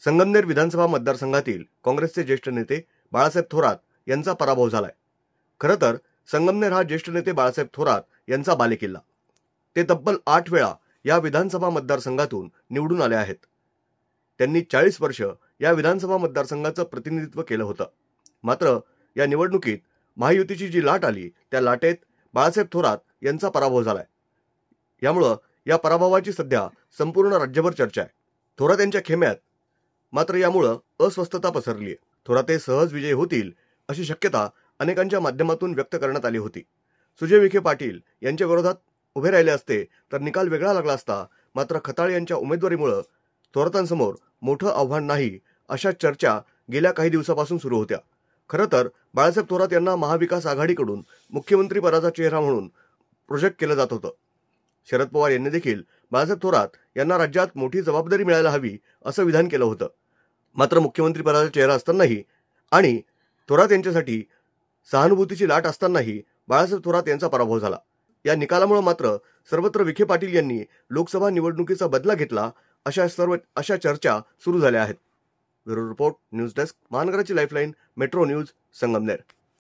संगमनेर विधानसभा मतदारसंघातील काँग्रेसचे ज्येष्ठ नेते बाळासाहेब थोरात यांचा पराभव झालाय। खरं तर संगमनेर हा ज्येष्ठ नेते बाळासाहेब थोरात यांचा बालेकिल्ला। ते तब्बल 8 वेळा या विधानसभा मतदारसंघातून निवडून आले आहेत। त्यांनी 40 वर्ष या विधानसभा मतदारसंघाचं प्रतिनिधित्व केलं होतं। मात्र या निवडणुकीत महायुतीची जी लाट आली त्या लाटेत बाळासाहेब थोरात यांचा पराभव झालाय। यामुळे या पराभवाची सध्या संपूर्ण राज्यभर चर्चा आहे। थोरात यांच्या खेम्यात मात्र यामुळे अस्वस्थता पसरली आहे। थोरात हे सहज विजयी होतील अशी शक्यता अनेकांच्या माध्यमातून व्यक्त करण्यात आली होती। सुजय विखे पाटील यांच्या विरोधात उभे राहिले असते तर निकाल वेगळा लागला असता। मात्र खताळ यांच्या उमेदवारीमुळे थोरातांसमोर मोठं आव्हान नाही अशा चर्चा गेल्या काही दिवसापासून सुरू होत्या। खरं तर बाळासाहेब थोरात यांना महाविकास आघाडीकडून मुख्यमंत्री पदाचा चेहरा म्हणून प्रोजेक्ट केलं जात होतं। शरद पवार यांनी देखील बाळासाहेब थोरात यांना राज्यात मोठी जबाबदारी मिळायला हवी असं विधान केलं होतं। मात्र मुख्यमंत्री पदाचा चेहरा असतानाही आणि थोरात यांच्यासाठी सहानुभूतीची लाट असतानाही बाळासाहेब थोरात यांचा पराभव झाला। या निकालामुळे मात्र सर्वत्र विखे पाटील यांनी लोकसभा निवडणुकीचा बदला घेतला अशा चर्चा सुरू झाल्या आहेत। ब्युरो रिपोर्ट, न्यूज डेस्क, महानगराची लाईफलाईन, मेट्रो न्यूज, संगमनेर।